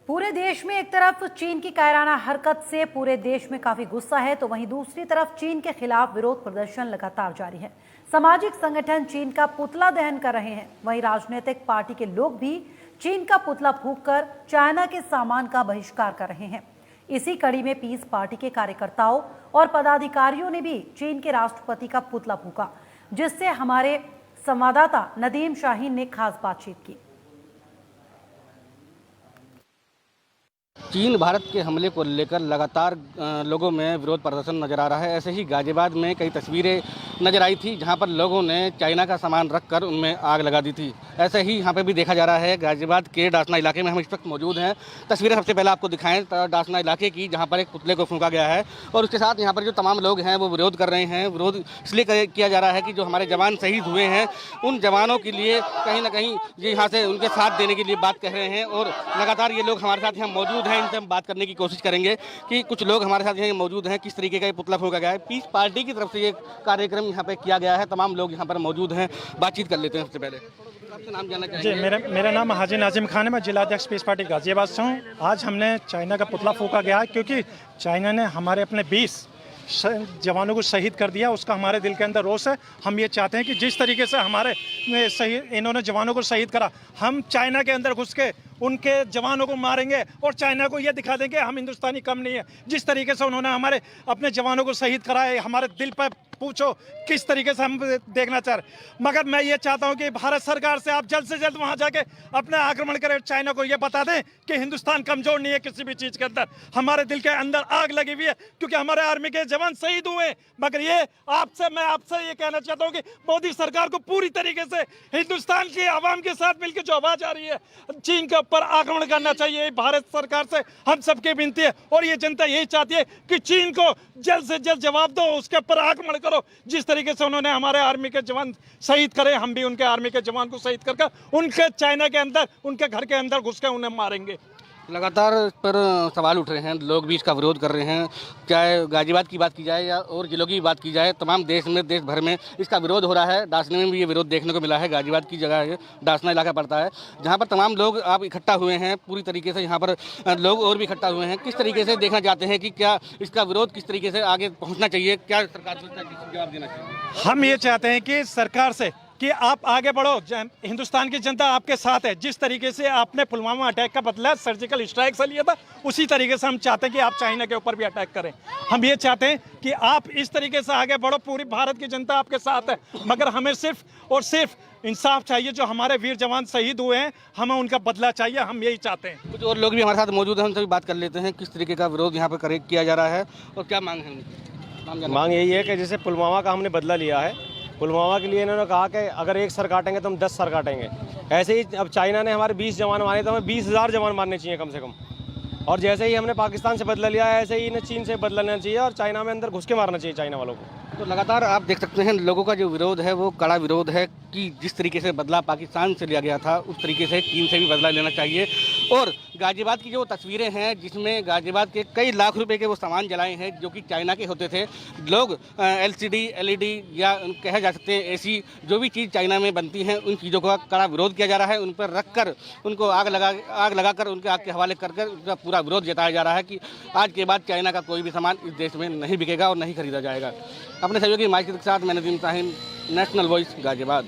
पूरे देश में एक तरफ चीन की कायराना हरकत से पूरे देश में काफी गुस्सा है, तो वहीं दूसरी तरफ चीन के खिलाफ विरोध प्रदर्शन लगातार जारी है। सामाजिक संगठन चीन का पुतला दहन कर रहे हैं, वहीं राजनीतिक पार्टी के लोग भी चीन का पुतला फूंककर चाइना के सामान का बहिष्कार कर रहे हैं। इसी कड़ी में पीस पार्टी के कार्यकर्ताओं और पदाधिकारियों ने भी चीन के राष्ट्रपति का पुतला फूंका, जिससे हमारे संवाददाता नदीम शाहीन ने खास बातचीत की। चीन भारत के हमले को लेकर लगातार लोगों में विरोध प्रदर्शन नजर आ रहा है। ऐसे ही गाजियाबाद में कई तस्वीरें नजर आई थी जहां पर लोगों ने चाइना का सामान रखकर उनमें आग लगा दी थी। ऐसे ही यहां पे भी देखा जा रहा है। गाजियाबाद के डासना इलाके में हम इस वक्त मौजूद हैं। तस्वीरें सबसे पहले आपको दिखाएं डासना इलाके की, जहाँ पर एक पुतले को फूंका गया है और उसके साथ यहाँ पर जो तमाम लोग हैं वो विरोध कर रहे हैं। विरोध इसलिए किया जा रहा है कि जो हमारे जवान शहीद हुए हैं उन जवानों के लिए कहीं ना कहीं यहाँ से उनके साथ देने के लिए बात कह रहे हैं। और लगातार ये लोग हमारे साथ यहाँ मौजूद हैं, इनसे हम बात करने की कोशिश करेंगे कि कुछ लोग हमारे साथ यहाँ मौजूद हैं, किस तरीके का ये पुतला फूंका गया है। पीस पार्टी की तरफ से ये कार्यक्रम यहाँ पे किया गया है। तमाम लोग यहाँ पर मौजूद हैं, बातचीत कर लेते हैं। सबसे पहले आपसे नाम जानना चाहेंगे? जी, मेरा नाम हाजी नाजिम खान है। मैं जिलाध्यक्ष पीस पार्टी गाजियाबाद से हूँ। आज हमने चाइना का पुतला फूंका गया है क्योंकि चाइना ने हमारे अपने 20 जवानों को शहीद कर दिया। उसका हमारे दिल के अंदर रोष है। हम ये चाहते हैं कि जिस तरीके से हमारे इन्होंने जवानों को शहीद करा, हम चाइना के अंदर घुस के उनके जवानों को मारेंगे और चाइना को ये दिखा देंगे हम हिंदुस्तानी कम नहीं है। जिस तरीके से उन्होंने हमारे अपने जवानों को शहीद करा है, हमारे दिल पर पूछो किस तरीके से हम देखना चाह रहे। मगर मैं ये चाहता हूँ कि भारत सरकार से आप जल्द से जल्द वहाँ जाके अपना आक्रमण करें, चाइना को ये बता दें कि हिंदुस्तान कमजोर नहीं है किसी भी चीज़ के अंदर। हमारे दिल के अंदर आग लगी हुई है क्योंकि हमारे आर्मी के जवान शहीद हुए। मगर ये मैं आपसे ये कहना चाहता हूँ कि मोदी सरकार को पूरी तरीके से हिंदुस्तान की आवाम के साथ मिलकर जो आवाज़ आ रही है चीन के ऊपर आक्रमण करना चाहिए। भारत सरकार से हम सबकी विनती है और ये जनता यही चाहती है कि चीन को जल्द से जल्द जवाब दो, उसके ऊपर आक्रमण करो। जिस तरीके से उन्होंने हमारे आर्मी के जवान शहीद करे, हम भी उनके आर्मी के जवान को शहीद करके उनके चाइना के अंदर उनके घर के अंदर घुस के उन्हें मारेंगे। लगातार इस पर सवाल उठ रहे हैं, लोग भी इसका विरोध कर रहे हैं। चाहे गाजियाबाद की बात की जाए या और जिलों की बात की जाए, तमाम देश भर में इसका विरोध हो रहा है। डासने में भी ये विरोध देखने को मिला है। गाजियाबाद की जगह है, डासना इलाका पड़ता है, जहाँ पर तमाम लोग आप इकट्ठा हुए हैं। पूरी तरीके से यहाँ पर लोग और भी इकट्ठा हुए हैं। किस तरीके से देखना चाहते हैं कि क्या इसका विरोध किस तरीके से आगे पहुँचना चाहिए, क्या सरकार को जवाब देना चाहिए? हम ये चाहते हैं कि सरकार से कि आप आगे बढ़ो, हिंदुस्तान की जनता आपके साथ है। जिस तरीके से आपने पुलवामा अटैक का बदला सर्जिकल स्ट्राइक से लिया था, उसी तरीके से हम चाहते हैं कि आप चाइना के ऊपर भी अटैक करें। हम ये चाहते हैं कि आप इस तरीके से आगे बढ़ो, पूरी भारत की जनता आपके साथ है। मगर हमें सिर्फ और सिर्फ इंसाफ चाहिए। जो हमारे वीर जवान शहीद हुए हैं हमें उनका बदला चाहिए, हम यही चाहते हैं। कुछ और लोग भी हमारे साथ मौजूद हैं, उनसे भी बात कर लेते हैं किस तरीके का विरोध यहाँ पर किया जा रहा है और क्या मांग है। मांग यही है कि जैसे पुलवामा का हमने बदला लिया है, पुलवामा के लिए इन्होंने कहा कि अगर एक सर काटेंगे तो हम 10 सर काटेंगे। ऐसे ही अब चाइना ने हमारे 20 जवान मारे तो हमें 20,000 जवान मारने चाहिए कम से कम। और जैसे ही हमने पाकिस्तान से बदला लिया है, ऐसे ही इन्हें चीन से बदला लेना चाहिए और चाइना में अंदर घुस के मारना चाहिए चाइना वालों को। तो लगातार आप देख सकते हैं लोगों का जो विरोध है वो कड़ा विरोध है कि जिस तरीके से बदला पाकिस्तान से लिया गया था, उस तरीके से चीन से भी बदला लेना चाहिए। और गाजियाबाद की जो तस्वीरें हैं जिसमें गाजियाबाद के कई लाख रुपए के वो सामान जलाए हैं जो कि चाइना के होते थे। लोग LCD LED या कहे जा सकते हैं AC, जो भी चीज़ चाइना में बनती हैं उन चीज़ों का कड़ा विरोध किया जा रहा है। उन पर रख कर उनको आग लगाकर उनके आग के हवाले कर उनका पूरा विरोध जताया जा रहा है कि आज के बाद चाइना का कोई भी सामान इस देश में नहीं बिकेगा और नहीं खरीदा जाएगा। अपने सहयोगी माइक के साथ मैं नदीम शाहीन, नेशनल वॉइस, गाजियाबाद।